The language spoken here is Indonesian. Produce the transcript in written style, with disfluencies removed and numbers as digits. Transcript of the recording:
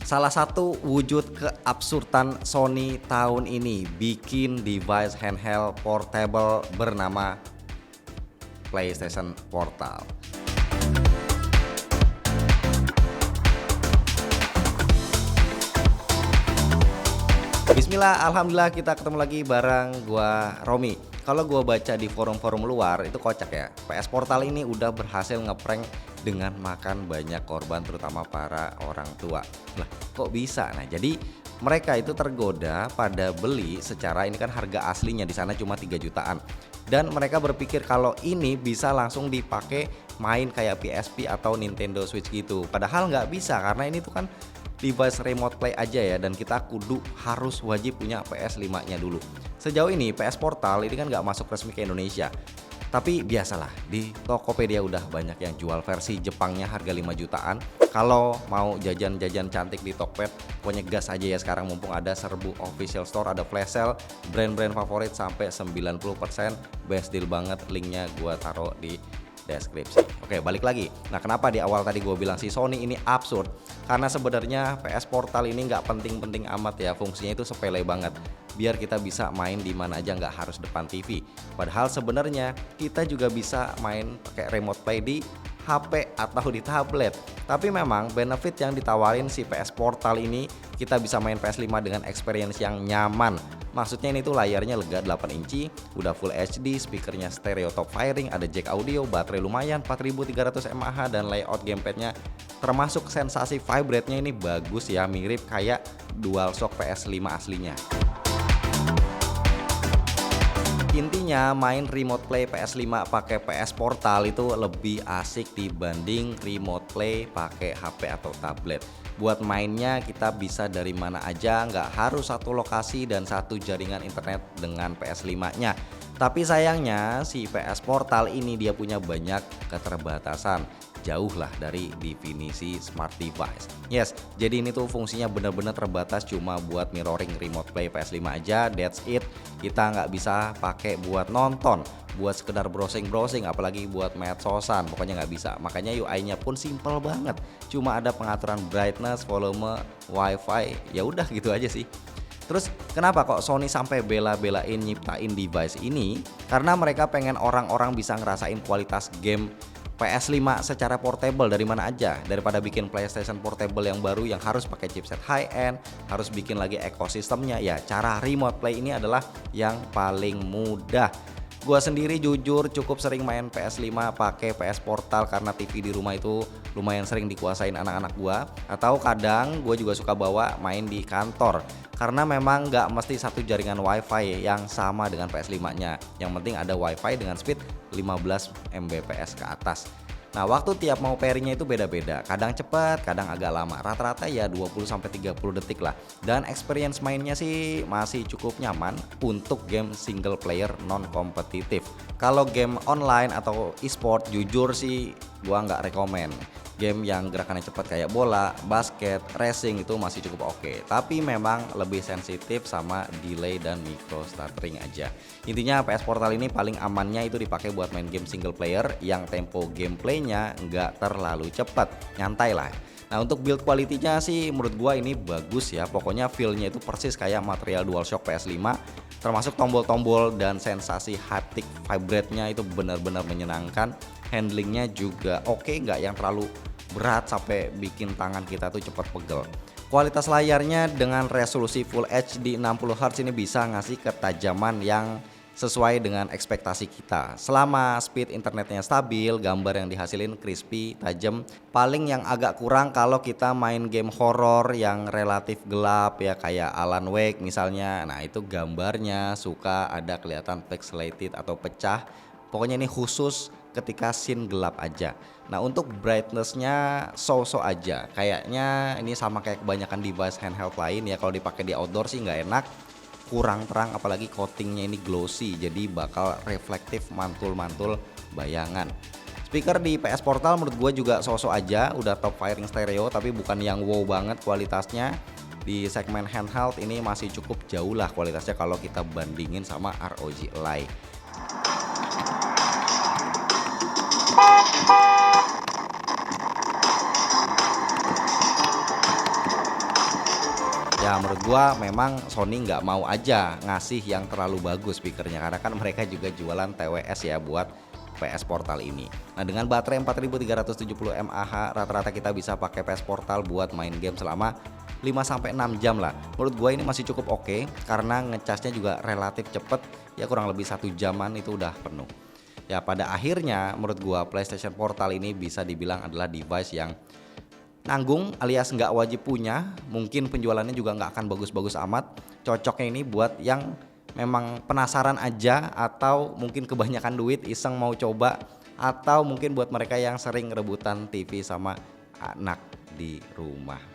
Salah satu wujud keabsurdan Sony tahun ini bikin device handheld portable bernama PlayStation Portal. Bismillah, alhamdulillah kita ketemu lagi bareng gua Romi. Kalau gua baca di forum-forum luar itu kocak ya. PS Portal ini udah berhasil ngeprank dengan makan banyak korban terutama para orang tua. Lah, kok bisa? Nah, jadi mereka itu tergoda pada beli secara ini kan harga aslinya di sana cuma 3 jutaan. Dan mereka berpikir kalau ini bisa langsung dipakai main kayak PSP atau Nintendo Switch gitu. Padahal nggak bisa karena ini tuh kan device remote play aja ya, dan kita kudu harus wajib punya PS5-nya dulu. Sejauh ini PS Portal ini kan nggak masuk resmi ke Indonesia. Tapi biasalah, di Tokopedia udah banyak yang jual versi Jepangnya harga 5 jutaan. Kalau mau jajan-jajan cantik di Tokped, pokoknya gas aja ya sekarang mumpung ada serbu official store, ada flash sale, brand-brand favorit sampai 90%, best deal banget, linknya gua taruh di deskripsi. Oke, balik lagi. Nah, kenapa di awal tadi gue bilang si Sony ini absurd? Karena sebenarnya PS Portal ini nggak penting-penting amat ya, fungsinya itu sepele banget. Biar kita bisa main di mana aja, nggak harus depan TV. Padahal sebenarnya kita juga bisa main pakai remote play di HP atau di tablet. Tapi memang benefit yang ditawarin si PS Portal ini, kita bisa main PS5 dengan experience yang nyaman. Maksudnya ini tuh layarnya lega 8 inci, udah full HD, speakernya stereo top firing, ada jack audio, baterai lumayan 4300 mAh, dan layout gamepadnya termasuk sensasi vibrate-nya ini bagus ya, mirip kayak DualShock PS5 aslinya. Intinya main remote play PS5 pakai PS Portal itu lebih asik dibanding remote play pakai HP atau tablet. Buat mainnya kita bisa dari mana aja, nggak harus satu lokasi dan satu jaringan internet dengan PS5-nya. Tapi sayangnya si PS Portal ini dia punya banyak keterbatasan. Jauh lah dari definisi smart device. Yes, jadi ini tuh fungsinya bener-bener terbatas cuma buat mirroring remote play PS5 aja, that's it. Kita nggak bisa pakai buat nonton, buat sekedar browsing-browsing, apalagi buat medsosan, pokoknya nggak bisa. Makanya UI-nya pun simple banget, cuma ada pengaturan brightness, volume, wifi, ya udah gitu aja sih. Terus kenapa kok Sony sampai bela-belain nyiptain device ini? Karena mereka pengen orang-orang bisa ngerasain kualitas game PS5 secara portable dari mana aja, daripada bikin PlayStation Portable yang baru yang harus pakai chipset high end, harus bikin lagi ekosistemnya. Ya, cara remote play ini adalah yang paling mudah. Gua sendiri jujur cukup sering main PS5 pakai PS Portal karena TV di rumah itu lumayan sering dikuasain anak-anak gua, atau kadang gue juga suka bawa main di kantor. Karena memang nggak mesti satu jaringan wifi yang sama dengan PS5-nya. Yang penting ada wifi dengan speed 15 Mbps ke atas. Nah, waktu tiap mau pairingnya itu beda-beda. Kadang cepat, kadang agak lama. Rata-rata ya 20-30 detik lah. Dan experience mainnya sih masih cukup nyaman untuk game single player non kompetitif. Kalau game online atau e-sport jujur sih gua nggak rekomen. Game yang gerakannya cepat kayak bola, basket, racing itu masih cukup oke. Tapi memang lebih sensitif sama delay dan micro stuttering aja. Intinya PS Portal ini paling amannya itu dipakai buat main game single player yang tempo gameplaynya nggak terlalu cepat, nyantai lah. Nah, untuk build quality-nya sih menurut gua ini bagus ya. Pokoknya feel-nya itu persis kayak material DualShock PS5, termasuk tombol-tombol dan sensasi haptic vibrate-nya itu benar-benar menyenangkan. Handlingnya juga oke, nggak yang terlalu berat sampai bikin tangan kita tuh cepat pegel. Kualitas layarnya dengan resolusi Full HD 60Hz ini bisa ngasih ketajaman yang sesuai dengan ekspektasi kita. Selama speed internetnya stabil, gambar yang dihasilin crispy, tajam. Paling yang agak kurang kalau kita main game horror yang relatif gelap ya kayak Alan Wake misalnya. Nah, itu gambarnya suka ada kelihatan pixelated atau pecah. Pokoknya ini khusus ketika scene gelap aja. Nah, untuk brightness-nya so-so aja. Kayaknya ini sama kayak kebanyakan device handheld lain ya, kalau dipakai di outdoor sih nggak enak. Kurang terang, apalagi coatingnya ini glossy, jadi bakal reflektif mantul-mantul bayangan. Speaker di PS Portal menurut gue juga so-so aja, udah top firing stereo tapi bukan yang wow banget kualitasnya. Di segmen handheld ini masih cukup jauh lah kualitasnya kalau kita bandingin sama ROG Ally. Ya menurut gua memang Sony nggak mau aja ngasih yang terlalu bagus speakernya karena kan mereka juga jualan TWS ya buat PS Portal ini. Nah dengan baterai 4370 mAh rata-rata kita bisa pakai PS Portal buat main game selama 5-6 jam lah. Menurut gua ini masih cukup oke karena ngecasnya juga relatif cepet ya kurang lebih 1 jaman itu udah penuh. Ya pada akhirnya menurut gua PlayStation Portal ini bisa dibilang adalah device yang nanggung alias nggak wajib punya, mungkin penjualannya juga nggak akan bagus-bagus amat. Cocoknya ini buat yang memang penasaran aja atau mungkin kebanyakan duit iseng mau coba, atau mungkin buat mereka yang sering rebutan TV sama anak di rumah.